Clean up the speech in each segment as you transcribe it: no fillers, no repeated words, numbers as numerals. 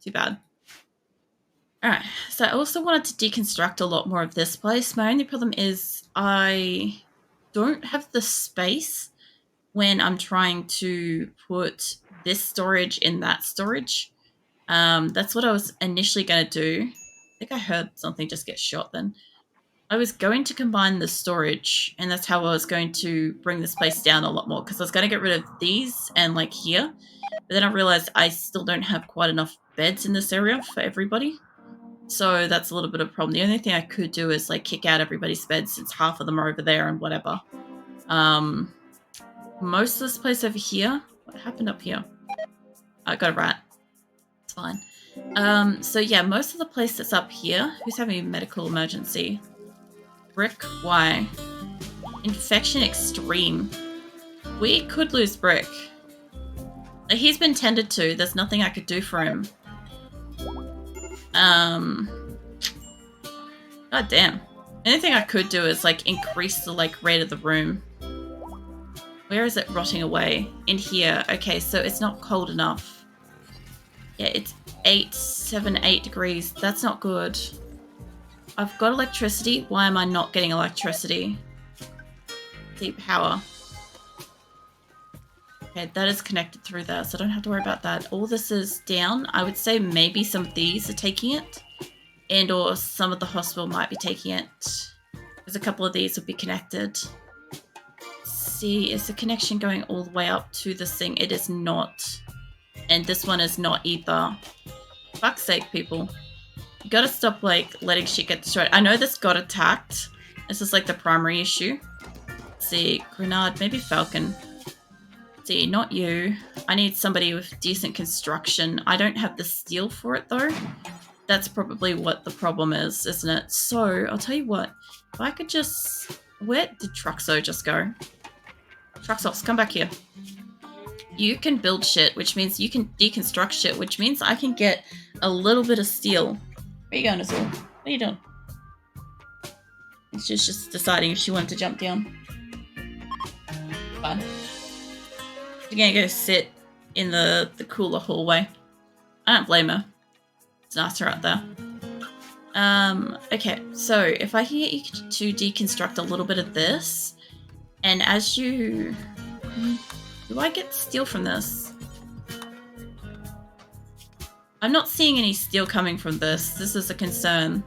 Too bad. Alright, so I also wanted to deconstruct a lot more of this place. My only problem is I don't have the space when I'm trying to put this storage in that storage. That's what I was initially going to do. I think I heard something just get shot then. I was going to combine the storage, and that's how I was going to bring this place down a lot more, because I was going to get rid of these and like here. But then I realized I still don't have quite enough beds in this area for everybody. So that's a little bit of a problem. The only thing I could do is like kick out everybody's beds since half of them are over there and whatever. Most of this place over here. What happened up here? I got a rat. It's fine. So yeah, most of the place that's up here. Who's having a medical emergency? Brick, why? Infection extreme. We could lose Brick. He's been tended to. There's nothing I could do for him. God damn. Anything I could do is like increase the like rate of the room. Where is it rotting away? In here. Okay, so it's not cold enough. Yeah, it's 8 degrees. That's not good. I've got electricity. Why am I not getting electricity? Deep power. Okay, that is connected through there, so I don't have to worry about that. All this is down. I would say maybe some of these are taking it. And or some of the hospital might be taking it. Because a couple of these would be connected. See, is the connection going all the way up to this thing? It is not. And this one is not either. Fuck's sake, people. You gotta stop, like, letting shit get destroyed. I know this got attacked. This is, like, the primary issue. Let's see, Grenade, maybe Falcon. Let's see, not you. I need somebody with decent construction. I don't have the steel for it, though. That's probably what the problem is, isn't it? So, I'll tell you what. If I could just... Where did Truxo just go? Truxos, come back here. You can build shit, which means you can deconstruct shit, which means I can get a little bit of steel. Where you going, Asora? What are you doing? She's just deciding if she wanted to jump down. Fine. She's gonna go sit in the cooler hallway. I don't blame her. It's nicer out there. Okay, so if I can get you to deconstruct a little bit of this, and as you... Do I get steel from this? I'm not seeing any steel coming from this. This is a concern.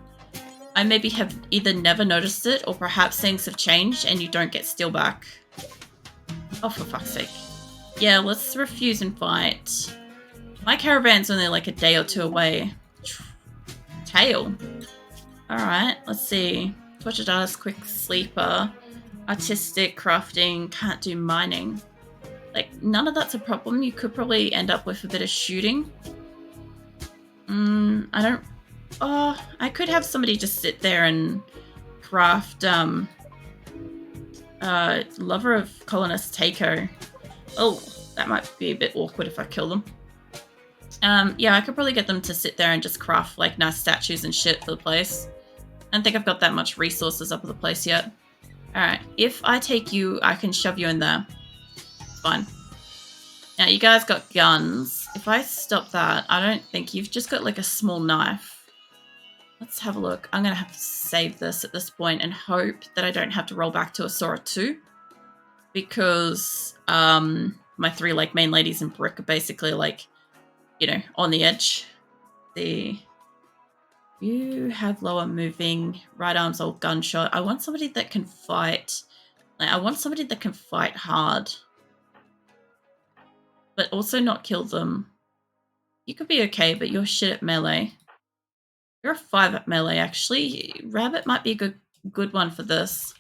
I maybe have either never noticed it, or perhaps things have changed and you don't get steel back. Oh, for fuck's sake. Yeah, let's refuse and fight. My caravan's only like a day or two away. Tail. Alright, let's see. Tortured artist, quick sleeper, artistic, crafting, can't do mining. Like, none of that's a problem. You could probably end up with a bit of shooting. I don't... Oh, I could have somebody just sit there and craft, Lover of Colonist Takeo. Oh, that might be a bit awkward if I kill them. Yeah, I could probably get them to sit there and just craft, like, nice statues and shit for the place. I don't think I've got that much resources up at the place yet. Alright, if I take you, I can shove you in there. Fine. Now, you guys got guns. If I stop that, I don't think you've just got, like, a small knife. Let's have a look. I'm going to have to save this at this point and hope that I don't have to roll back to Asora 2. Because my three, like, main ladies in Brick are basically, like, you know, on the edge. You have lower moving, right arm's all gunshot. I want somebody that can fight. Like, I want somebody that can fight hard. But also not kill them. You could be okay, but you're shit at melee. You're a 5 at melee, actually. Rabbit might be a good one for this.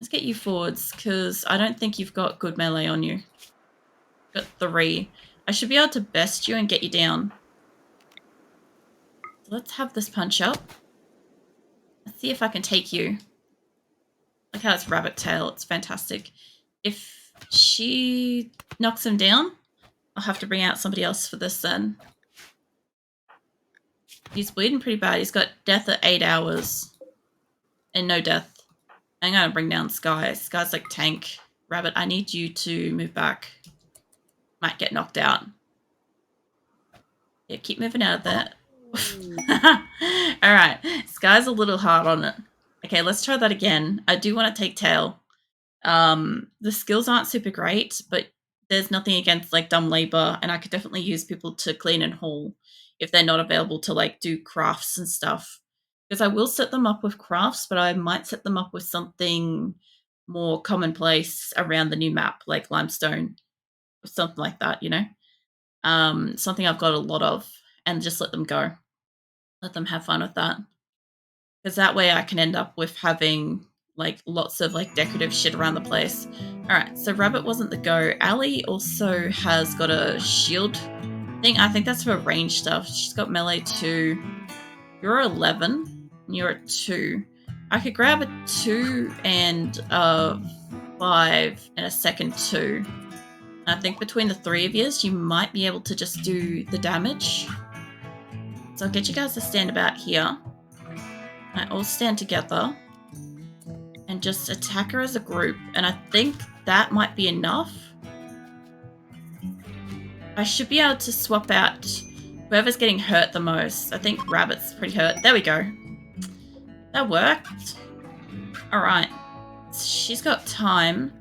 Let's get you forwards, because I don't think you've got good melee on you. Got 3. I should be able to best you and get you down. Let's have this punch up. Let's see if I can take you. Look how it's rabbit tail. It's fantastic. If she knocks him down, I'll have to bring out somebody else for this then. He's bleeding pretty bad. He's got death at 8 hours. And no death. I'm going to bring down Sky. Sky's like tank. Rabbit, I need you to move back. Might get knocked out. Yeah, keep moving out of that. Alright, Sky's a little hard on it. Okay, let's try that again. I do want to take tail. The skills aren't super great, but there's nothing against like dumb labor, and I could definitely use people to clean and haul if they're not available to like do crafts and stuff. Because I will set them up with crafts, but I might set them up with something more commonplace around the new map, like limestone or something like that, you know? Something I've got a lot of, and just let them go. Let them have fun with that. Because that way I can end up with having like lots of like decorative shit around the place. Alright, so Rabbit wasn't the go. Ali also has got a shield thing. I think that's for range stuff. She's got melee 2. You're 11. You're at 2. I could grab a 2 and a 5 and a second 2. And I think between the 3 of you might be able to just do the damage. So I'll get you guys to stand about here. And all stand together and just attack her as a group. And I think that might be enough. I should be able to swap out whoever's getting hurt the most. I think Rabbit's pretty hurt. There we go. That worked. Alright. She's got time.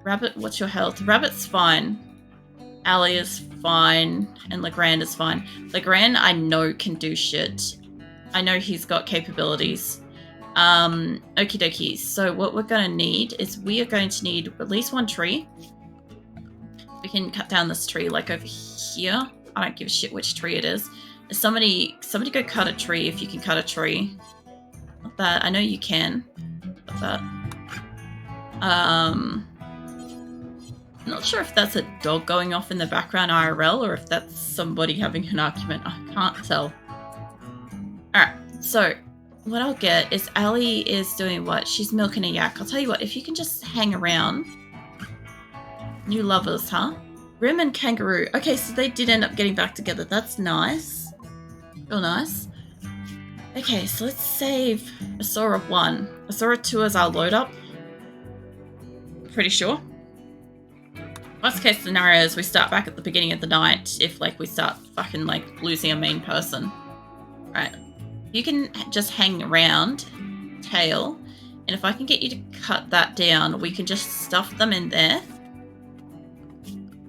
Rabbit, what's your health? Rabbit's fine. Ali is fine. And Legrand is fine. Legrand, I know, can do shit. I know he's got capabilities. Okie dokie. So what we're going to need is we are going to need at least one tree. We can cut down this tree like over here. I don't give a shit which tree it is. Somebody go cut a tree if you can cut a tree. Not that. I know you can. Not that. Not sure if that's a dog going off in the background IRL or if that's somebody having an argument. I can't tell. Alright, so what I'll get is Ali is doing what? She's milking a yak. I'll tell you what, if you can just hang around. New lovers, huh? Rim and Kangaroo. Okay, so they did end up getting back together. That's nice. Real nice. Okay, so let's save Asora 1. Asora 2 as our load up. Pretty sure. Worst case scenario is we start back at the beginning of the night if like we start fucking like losing a main person. Right. You can just hang around, tail, and if I can get you to cut that down, we can just stuff them in there.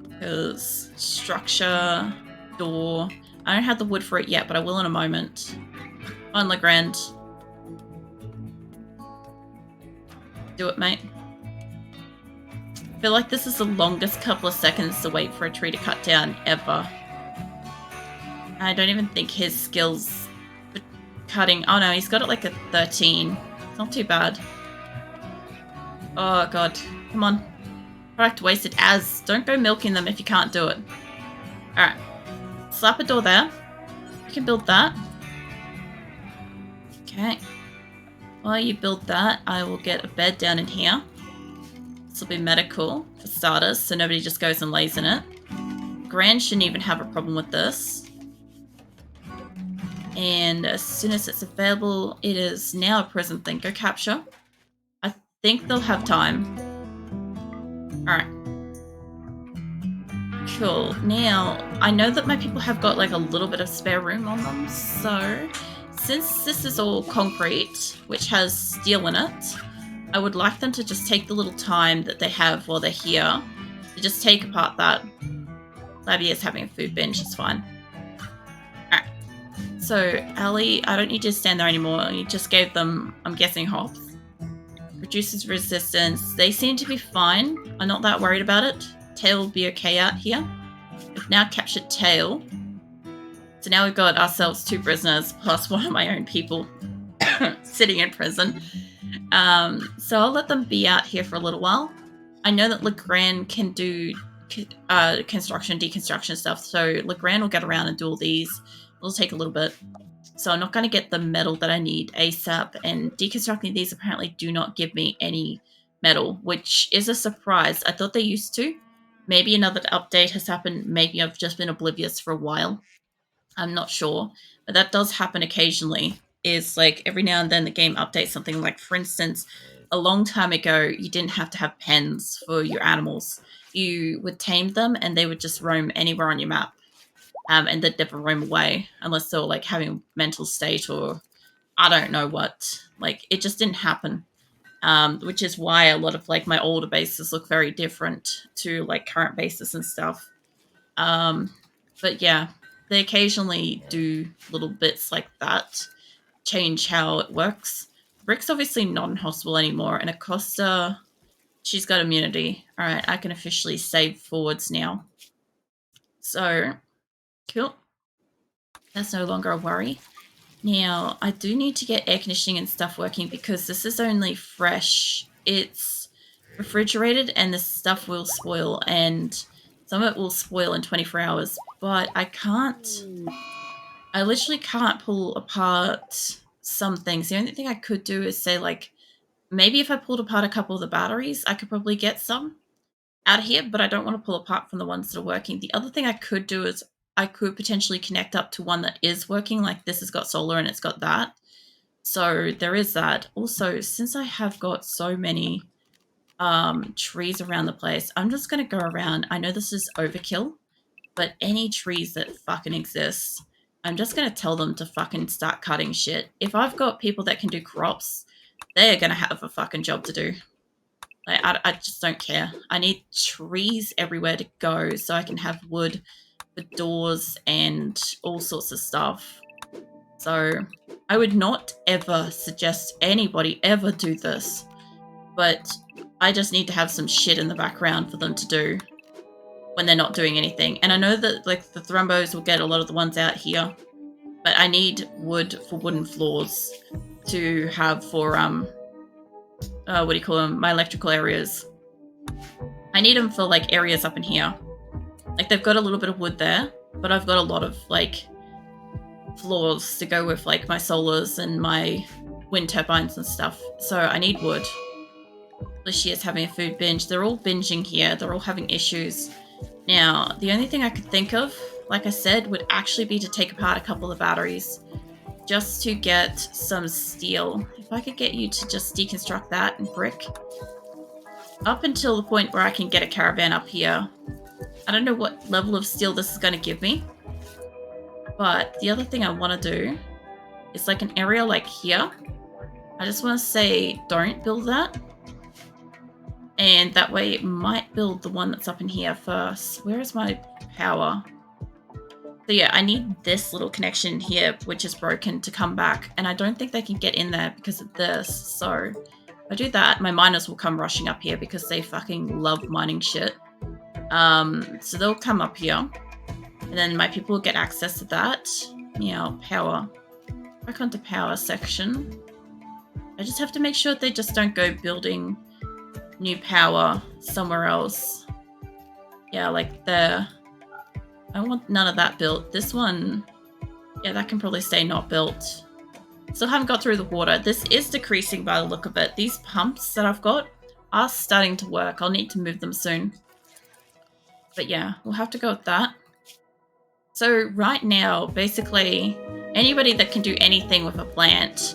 Because structure, door. I don't have the wood for it yet, but I will in a moment. On Legrand. Do it, mate. I feel like this is the longest couple of seconds to wait for a tree to cut down ever. I don't even think his skills for cutting... Oh no, he's got it like a 13. It's not too bad. Oh god. Come on. Product wasted. Don't go milking them if you can't do it. Alright. Slap a door there. You can build that. Okay. While you build that, I will get a bed down in here. This will be medical, for starters, so nobody just goes and lays in it. Grand shouldn't even have a problem with this. And as soon as it's available, it is now a prison thing. Go capture. I think they'll have time. Alright. Cool. Now, I know that my people have got like a little bit of spare room on them, so since this is all concrete, which has steel in it, I would like them to just take the little time that they have while they're here to just take apart that. Labby is having a food binge, it's fine. Alright. So, Ali, I don't need you to stand there anymore. You just gave them, I'm guessing, hops. Reduces resistance. They seem to be fine. I'm not that worried about it. Tail will be okay out here. We've now captured Tail. So now we've got ourselves 2 prisoners plus one of my own people sitting in prison. So I'll let them be out here for a little while. I know that Legrand can do construction, deconstruction stuff, so Legrand will get around and do all these. It'll take a little bit. So I'm not going to get the metal that I need ASAP, and deconstructing these apparently do not give me any metal, which is a surprise. I thought they used to. Maybe another update has happened. Maybe I've just been oblivious for a while. I'm not sure, but that does happen occasionally. Is like every now and then the game updates something. Like, for instance, a long time ago, you didn't have to have pens for your animals. You would tame them and they would just roam anywhere on your map. and they'd never roam away unless they were like having mental state or I don't know what. Like it just didn't happen. Which is why a lot of like my older bases look very different to like current bases and stuff. But yeah, they occasionally do little bits like that, change how it works. Brick's obviously not in hospital anymore, and Acosta, she's got immunity. All right, I can officially save forwards now. So, cool. That's no longer a worry. Now, I do need to get air conditioning and stuff working because this is only fresh. It's refrigerated and the stuff will spoil, and some of it will spoil in 24 hours. But I literally can't pull apart some things. The only thing I could do is say, like, maybe if I pulled apart a couple of the batteries, I could probably get some out of here, but I don't want to pull apart from the ones that are working. The other thing I could do is I could potentially connect up to one that is working, like this has got solar and it's got that. So there is that. Also, since I have got so many trees around the place, I'm just going to go around. I know this is overkill, but any trees that fucking exist, I'm just going to tell them to fucking start cutting shit. If I've got people that can do crops, they're going to have a fucking job to do. Like, I just don't care. I need trees everywhere to go so I can have wood for doors and all sorts of stuff. So I would not ever suggest anybody ever do this, but I just need to have some shit in the background for them to do when they're not doing anything. And I know that like the thrumbos will get a lot of the ones out here, but I need wood for wooden floors to have for what do you call them? My electrical areas. I need them for like areas up in here. Like they've got a little bit of wood there, but I've got a lot of like floors to go with like my solars and my wind turbines and stuff. So I need wood. Alicia is having a food binge. They're all binging here. They're all having issues. Now, the only thing I could think of, like I said, would actually be to take apart a couple of batteries just to get some steel. If I could get you to just deconstruct that and brick up until the point where I can get a caravan up here. I don't know what level of steel this is going to give me, but the other thing I want to do is like an area like here. I just want to say don't build that, and that way it might build the one that's up in here first. Where is my power? So yeah, I need this little connection here, which is broken, to come back, and I don't think they can get in there because of this. So if I do that, my miners will come rushing up here because they fucking love mining shit. So they'll come up here, and then my people will get access to that. Now, power. Back onto power section. I just have to make sure they just don't go building new power somewhere else. Yeah, like there. I want none of that built. This one, yeah, that can probably stay not built. Still haven't got through the water. This is decreasing by the look of it. These pumps that I've got are starting to work. I'll need to move them soon. But yeah, we'll have to go with that. So right now, basically, anybody that can do anything with a plant,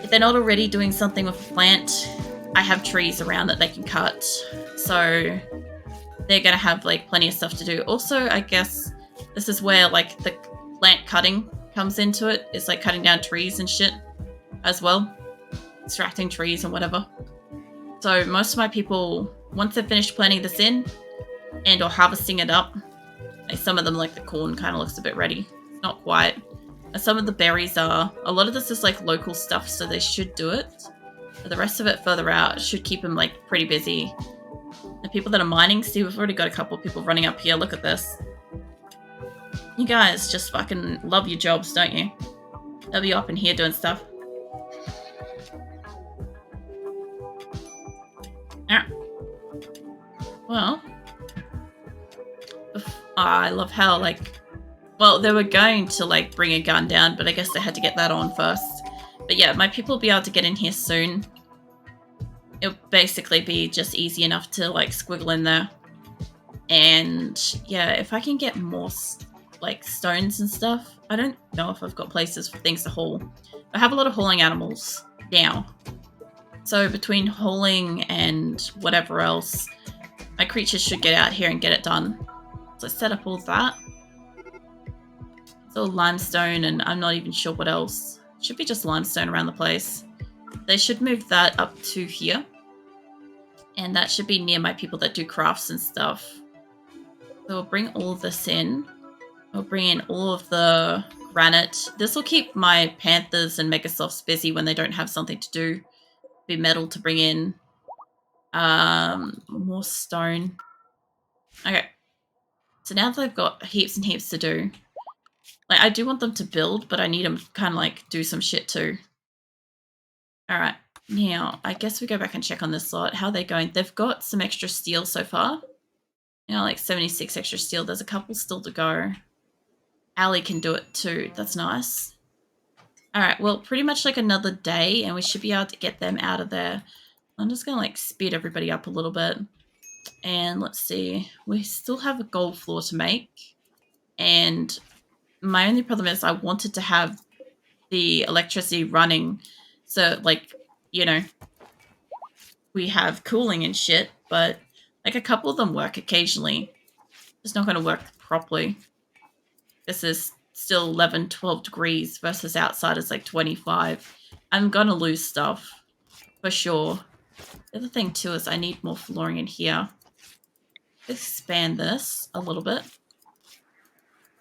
if they're not already doing something with a plant, I have trees around that they can cut. So they're going to have like plenty of stuff to do. Also, I guess this is where like the plant cutting comes into it. It's like cutting down trees and shit as well. Extracting trees and whatever. So most of my people, once they've finished planting this in and or harvesting it up, like some of them, like the corn kind of looks a bit ready. It's not quite. And some of the berries are, a lot of this is like local stuff, so they should do it. But the rest of it further out should keep them like pretty busy. The people that are mining, see, we've already got a couple of people running up here. Look at this. You guys just fucking love your jobs, don't you? They'll be up in here doing stuff. Ah. Well, I love how, like, well, they were going to, like, bring a gun down, but I guess they had to get that on first. But yeah, my people will be able to get in here soon. It'll basically be just easy enough to, like, squiggle in there. And yeah, if I can get more, like, stones and stuff, I don't know if I've got places for things to haul. I have a lot of hauling animals now. So between hauling and whatever else, my creatures should get out here and get it done. So set up all that. So limestone, and I'm not even sure what else. Should be just limestone around the place. They should move that up to here. And that should be near my people that do crafts and stuff. So we'll bring all of this in. We'll bring in all of the granite. This will keep my panthers and megasofts busy when they don't have something to do. Be metal to bring in. More stone. Okay. So now that they've got heaps and heaps to do, like I do want them to build, but I need them to kind of like do some shit too. All right. Now, I guess we go back and check on this lot. How are they going? They've got some extra steel so far. Like 76 extra steel. There's a couple still to go. Ali can do it too. That's nice. All right. Well, pretty much like another day, and we should be able to get them out of there. I'm just going to like speed everybody up a little bit. And let's see. We still have a gold floor to make. And my only problem is I wanted to have the electricity running. So, like, we have cooling and shit, but like a couple of them work occasionally. It's not going to work properly. This is still 11, 12 degrees versus outside is like 25. I'm going to lose stuff for sure. The other thing too is I need more flooring in here. Expand this a little bit.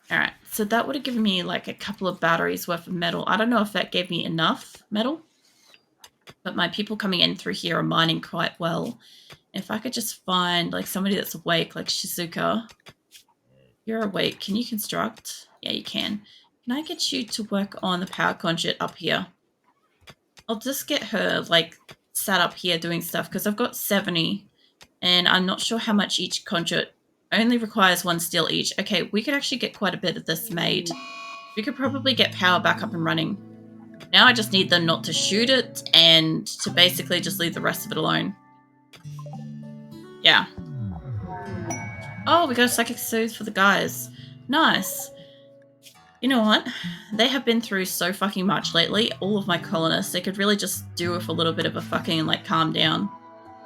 All right, so that would have given me like a couple of batteries worth of metal. I don't know if that gave me enough metal, but my people coming in through here are mining quite well. If I could just find like somebody that's awake, like Shizuka. You're awake. Can you construct? Yeah, you can. Can I get you to work on the power conduit up here? I'll just get her like sat up here doing stuff because I've got 70 and I'm not sure how much each conduit only requires 1 steel each. Okay, we could actually get quite a bit of this made. We could probably get power back up and running. Now I just need them not to shoot it and to basically just leave the rest of it alone. Yeah. Oh, we got a psychic soothe for the guys. Nice. You know what? They have been through so fucking much lately. All of my colonists, they could really just do with a little bit of a fucking, like, calm down.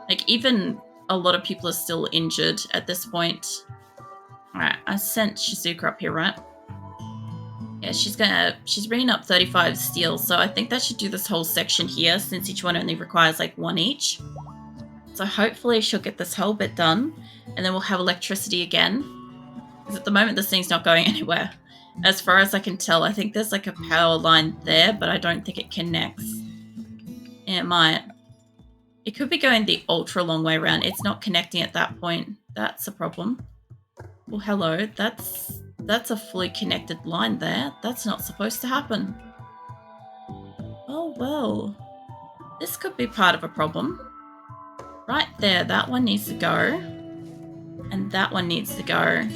Like, even a lot of people are still injured at this point. Alright, I sent Shizuka up here, right? Yeah, she's bringing up 35 steel, so I think that should do this whole section here, since each one only requires, like, 1 each. So hopefully she'll get this whole bit done, and then we'll have electricity again. Because at the moment, this thing's not going anywhere. As far as I can tell, I think there's like a power line there, but I don't think it connects. It might. It could be going the ultra long way around. It's not connecting at that point. That's a problem. Well, hello. That's a fully connected line there. That's not supposed to happen. Oh, well. This could be part of a problem. Right there, that one needs to go. And that one needs to go.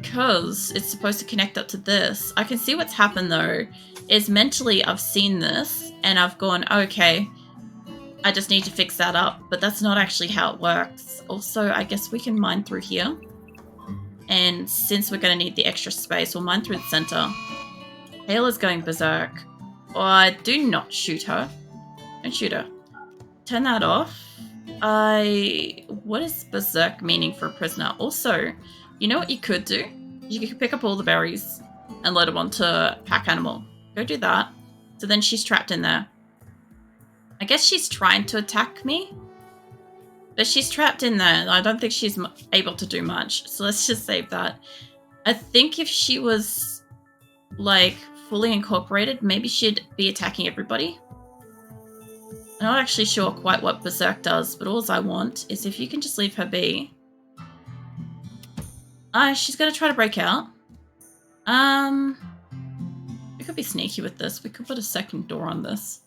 Because it's supposed to connect up to this. I can see what's happened though, is mentally I've seen this and I've gone, okay, I just need to fix that up, but that's not actually how it works. Also, I guess we can mine through here. And since we're going to need the extra space, we'll mine through the center. Taylor's going berserk. Oh, do not shoot her. Don't shoot her. Turn that off. What is berserk meaning for a prisoner? Also, you know what you could do? You could pick up all the berries and load them onto pack animal. Go do that. So then she's trapped in there. I guess she's trying to attack me. But she's trapped in there. I don't think she's able to do much. So let's just save that. I think if she was, like, fully incorporated, maybe she'd be attacking everybody. I'm not actually sure quite what berserk does, but all I want is if you can just leave her be. She's going to try to break out. We could be sneaky with this. We could put a second door on this.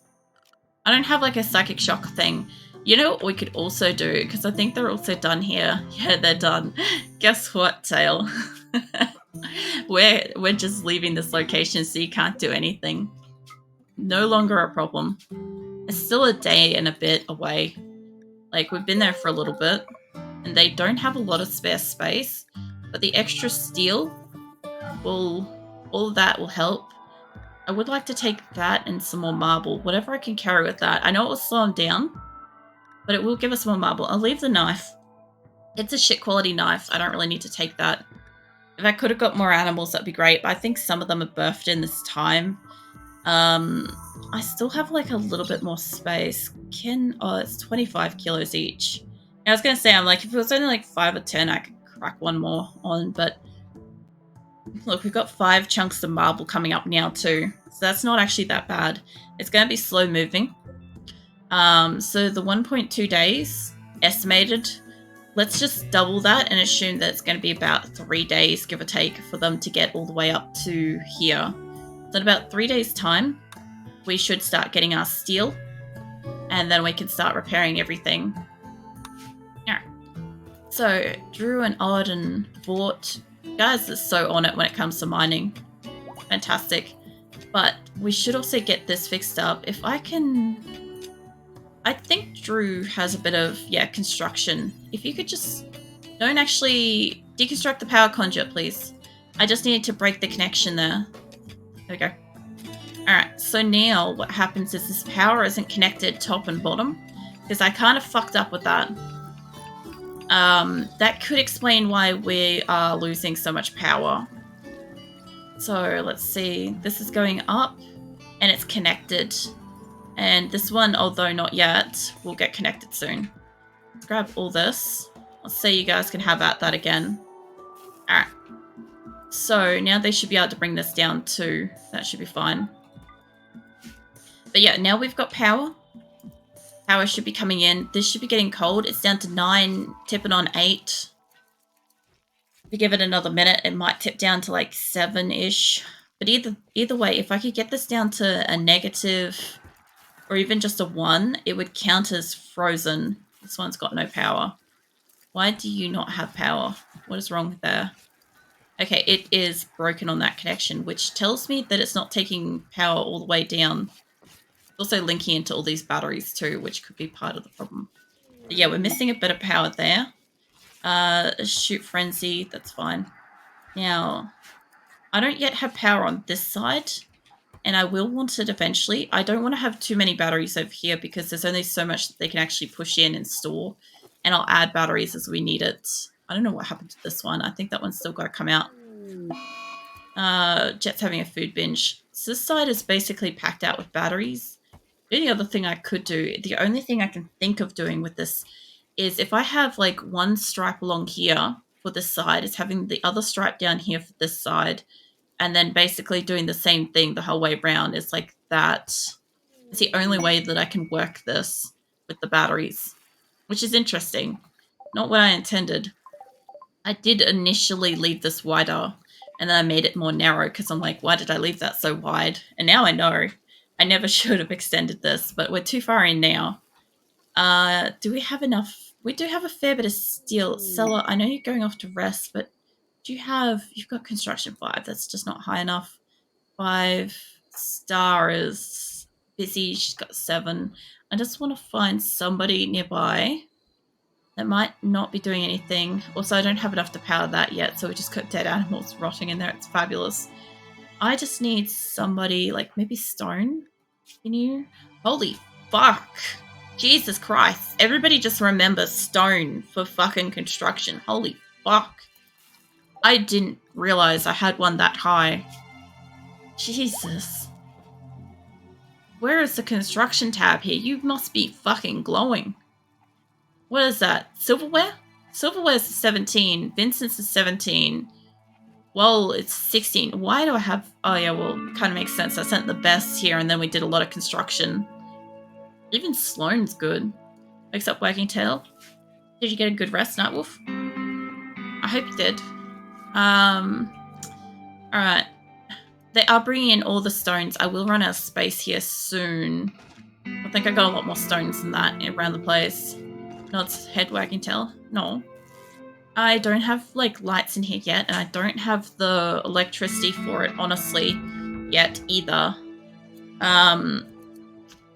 I don't have like a psychic shock thing. You know what we could also do? Because I think they're also done here. Yeah, they're done. Guess what, Tail? We're just leaving this location so you can't do anything. No longer a problem. It's still a day and a bit away. Like, we've been there for a little bit. And they don't have a lot of spare space. But the extra steel all of that will help. I would like to take that and some more marble. Whatever I can carry with that. I know it will slow them down, but it will give us more marble. I'll leave the knife. It's a shit quality knife. I don't really need to take that. If I could have got more animals, that'd be great. But I think some of them are birthed in this time. I still have like a little bit more space. Oh, it's 25 kilos each. I was gonna say, I'm like, if it was only like 5 or 10, I could crack one more on, but look, we've got 5 chunks of marble coming up now too. So that's not actually that bad. It's gonna be slow moving. So the 1.2 days estimated, let's just double that and assume that it's gonna be about 3 days, give or take, for them to get all the way up to here. So in about 3 days time, we should start getting our steel, and then we can start repairing everything. Yeah. So Drew and Odd and Vort, guys are so on it when it comes to mining. Fantastic. But we should also get this fixed up. If I can... I think Drew has a bit of, construction. If you could just... Don't actually deconstruct the power conduit, please. I just needed to break the connection there. There we go. Alright, so now what happens is this power isn't connected top and bottom, because I kind of fucked up with that. That could explain why we are losing so much power. So let's see, this is going up, and it's connected. And this one, although not yet, will get connected soon. Let's grab all this. Let's see, you guys can have at that again. Alright. So now they should be able to bring this down too. That should be fine. But yeah, now we've got power. Power should be coming in. This should be getting cold. It's down to 9, tipping on 8. If you give it another minute, it might tip down to like 7-ish. But either way, if I could get this down to a negative or even just a 1, it would count as frozen. This one's got no power. Why do you not have power? What is wrong there? Okay, it is broken on that connection, which tells me that it's not taking power all the way down. Also linking into all these batteries too, which could be part of the problem. But yeah, we're missing a bit of power there. Shoot frenzy, that's fine. Now, I don't yet have power on this side, and I will want it eventually. I don't want to have too many batteries over here because there's only so much that they can actually push in and store, and I'll add batteries as we need it. I don't know what happened to this one. I think that one's still got to come out. Jet's having a food binge. So this side is basically packed out with batteries. The only other thing I could do, the only thing I can think of doing with this is if I have like one stripe along here for this side, is having the other stripe down here for this side, and then basically doing the same thing the whole way around. It's like that. It's the only way that I can work this with the batteries, which is interesting. Not what I intended. I did initially leave this wider, and then I made it more narrow because I'm like, why did I leave that so wide? And now I know. I never should have extended this, but we're too far in now. Do we have enough? We do have a fair bit of steel. Seller, I know you're going off to rest, but you've got construction 5. That's just not high enough. 5. Star is busy. She's got 7. I just want to find somebody nearby that might not be doing anything. Also, I don't have enough to power that yet, so we just got dead animals rotting in there. It's fabulous. I just need somebody, like maybe Stone. Can you? Holy fuck. Jesus Christ. Everybody just remember Stone for fucking construction. Holy fuck. I didn't realize I had one that high. Jesus. Where is the construction tab here? You must be fucking glowing. What is that? Silverware? Silverware's 17. Vincent's is 17. Well, it's 16. Why do I have... Oh, yeah, well, it kind of makes sense. I sent the best here, and then we did a lot of construction. Even Sloane's good. Wakes up wagging tail. Did you get a good rest, Nightwolf? I hope you did. Alright. They are bringing in all the stones. I will run out of space here soon. I think I got a lot more stones than that around the place. No, it's head wagging tail. No. I don't have, like, lights in here yet, and I don't have the electricity for it, honestly, yet either.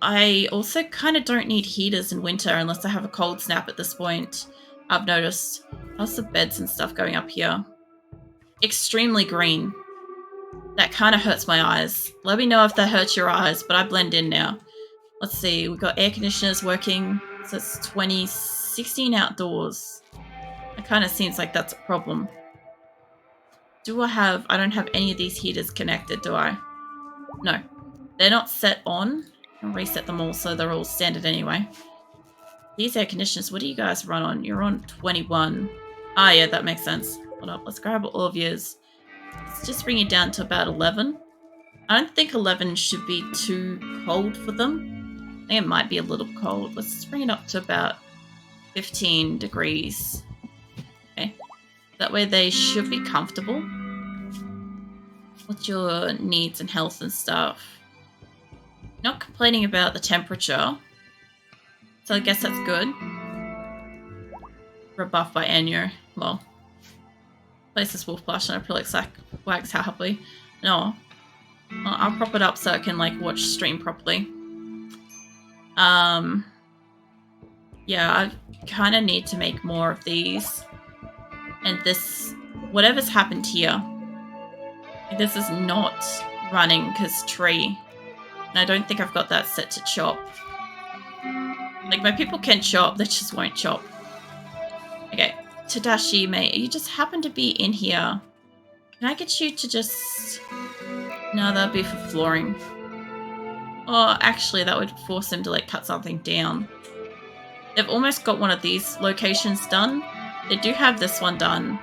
I also kind of don't need heaters in winter unless I have a cold snap at this point, I've noticed. Lots of beds and stuff going up here. Extremely green. That kind of hurts my eyes. Let me know if that hurts your eyes, but I blend in now. Let's see, we've got air conditioners working, so it's 16 outdoors. It kind of seems like that's a problem. I don't have any of these heaters connected, do I? No. They're not set on. I'll reset them all so they're all standard anyway. These air conditioners, what do you guys run on? You're on 21. Ah, yeah, that makes sense. Hold up, let's grab all of yours. Let's just bring it down to about 11. I don't think 11 should be too cold for them. I think it might be a little cold. Let's just bring it up to about 15 degrees. Okay. That way they should be comfortable. What's your needs and health and stuff? Not complaining about the temperature. So I guess that's good. Rebuff by Anyo. Well. Place this wolf plush and I feel like wax how happily. No. I'll prop it up so I can like watch stream properly. Yeah, I kind of need to make more of these. And this, whatever's happened here, this is not running because tree. And I don't think I've got that set to chop. Like, my people can chop, they just won't chop. Okay, Tadashi, mate, you just happen to be in here. Can I get you to just... No, that'd be for flooring. Oh, actually, that would force him to, like, cut something down. They've almost got one of these locations done. They do have this one done.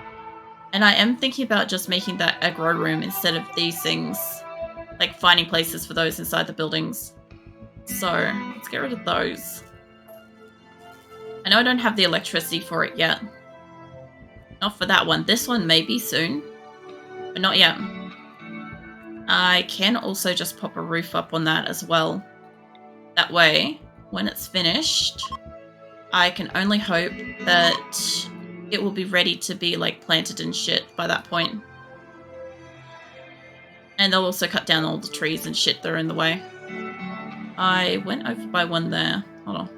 And I am thinking about just making that a grow room instead of these things. Like, finding places for those inside the buildings. So, let's get rid of those. I know I don't have the electricity for it yet. Not for that one. This one maybe soon. But not yet. I can also just pop a roof up on that as well. That way, when it's finished, I can only hope that it will be ready to be, like, planted and shit by that point. And they'll also cut down all the trees and shit that are in the way. I went over by one there. Hold on.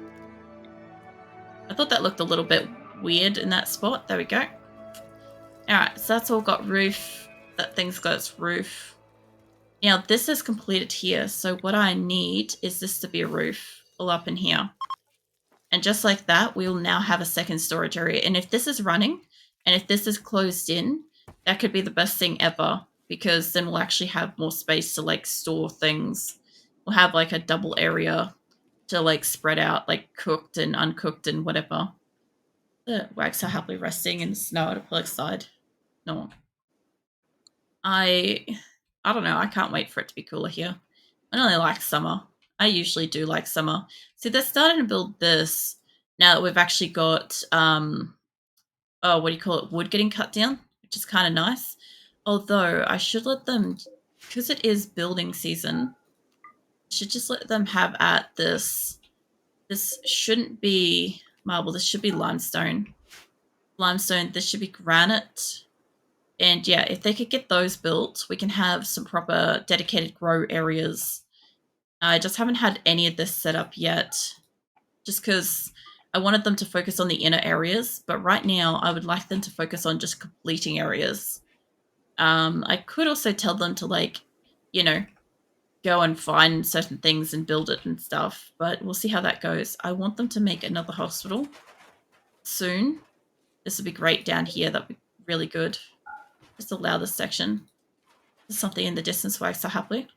I thought that looked a little bit weird in that spot. There we go. Alright, so that's all got roof. That thing's got its roof. Now, this is completed here, so what I need is this to be a roof all up in here. And just like that, we'll now have a second storage area. And if this is running, and if this is closed in, that could be the best thing ever, because then we'll actually have more space to, like, store things. We'll have, like, a double area to, like, spread out, like, cooked and uncooked and whatever. The wags are happily resting in the snow at a public side. No. I don't know. I can't wait for it to be cooler here. I only like summer. I usually do like summer. See, they're starting to build this now that we've actually got, what do you call it? Wood getting cut down, which is kind of nice. Although I should let them, because it is building season, I should just let them have at this. This shouldn't be marble. This should be limestone. Limestone. This should be granite. And yeah, if they could get those built, we can have some proper dedicated grow areas. I just haven't had any of this set up yet, just because I wanted them to focus on the inner areas. But right now, I would like them to focus on just completing areas. I could also tell them to, like, you know, go and find certain things and build it and stuff. But we'll see how that goes. I want them to make another hospital soon. This would be great down here. That would be really good. Just allow this section. There's something in the distance where I so happily.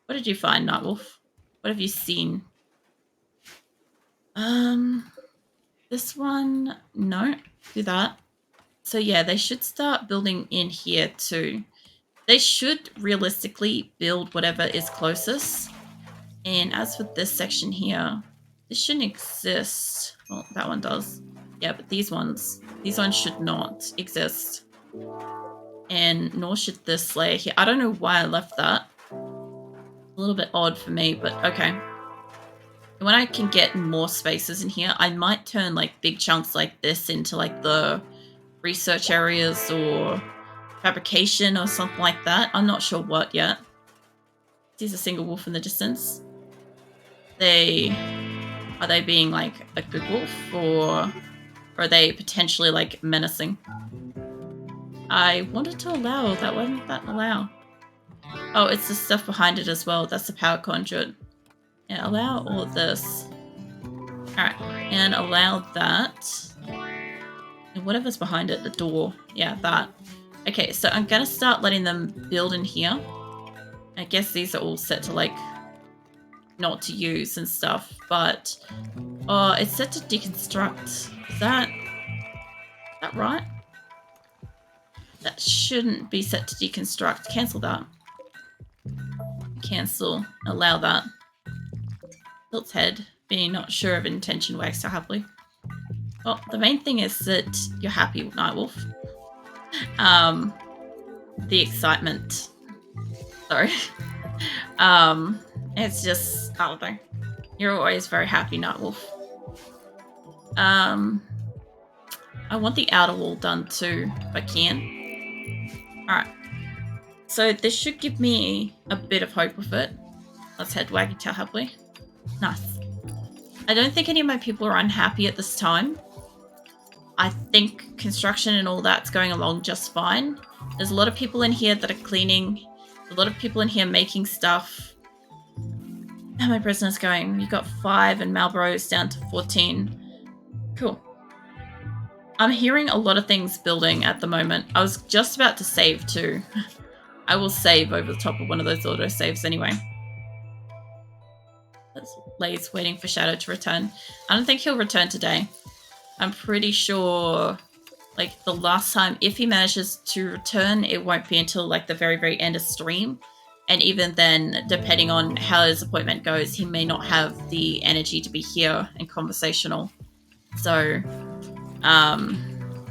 What did you find, Nightwolf? What have you seen? This one, no, do that. So yeah, they should start building in here too. They should realistically build whatever is closest. And as for this section here, this shouldn't exist. Well, that one does. Yeah, but these ones should not exist. And nor should this layer here. I don't know why I left that. A little bit odd for me, but okay. When I can get more spaces in here, I might turn, like, big chunks like this into, like, the research areas or fabrication or something like that. I'm not sure what yet. There's a single wolf in the distance. Are they being, like, a good wolf, or are they potentially, like, menacing? I wanted to allow that. Why didn't that allow? Oh, it's the stuff behind it as well. That's the power conduit. Yeah, allow all of this. Alright, and allow that. And whatever's behind it, the door. Yeah, that. Okay, so I'm gonna start letting them build in here. I guess these are all set to like not to use and stuff, but oh, it's set to deconstruct. Is that right? That shouldn't be set to deconstruct. Cancel that. Cancel. Allow that. Tilt's head. Being not sure of intention wags so happily. Well, the main thing is that you're happy with Nightwolf. The excitement. Sorry. It's just, I don't know. You're always very happy, Nightwolf. I want the outer wall done too, if I can. Alright. So this should give me a bit of hope with it. Let's head wagging tail happily. Nice. I don't think any of my people are unhappy at this time. I think construction and all that's going along just fine. There's a lot of people in here that are cleaning. A lot of people in here making stuff. How are my prisoners going? You got 5 and Marlboro's down to 14. Cool. I'm hearing a lot of things building at the moment. I was just about to save too. I will save over the top of one of those auto saves anyway. That's Lay's waiting for Shadow to return. I don't think he'll return today. I'm pretty sure like the last time, if he manages to return, it won't be until like the very, very end of stream. And even then, depending on how his appointment goes, he may not have the energy to be here and conversational. So,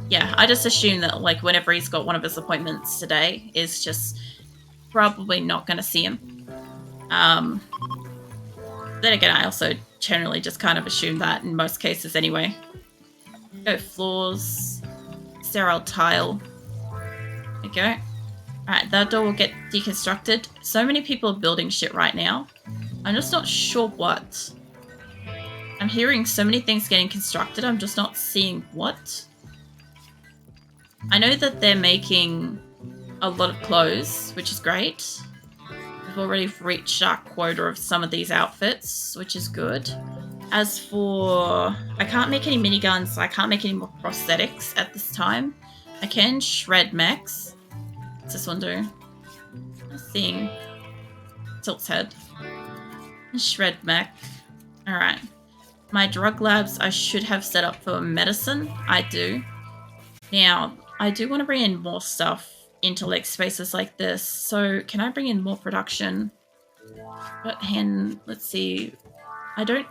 yeah, I just assume that like whenever he's got one of his appointments today, is just probably not going to see him. Then again, I also generally just kind of assume that in most cases anyway. Go floors, sterile tile. There we go. Alright, that door will get deconstructed. So many people are building shit right now. I'm just not sure what. I'm hearing so many things getting constructed, I'm just not seeing what. I know that they're making a lot of clothes, which is great. We've already reached our quota of some of these outfits, which is good. As for... I can't make any miniguns, so I can't make any more prosthetics at this time. I can shred mechs. What's this one do? Seeing Tilt's head. Shred mech. Alright. My drug labs I should have set up for medicine. I do. Now, I do want to bring in more stuff into like spaces like this. So can I bring in more production? What hand? Let's see. I don't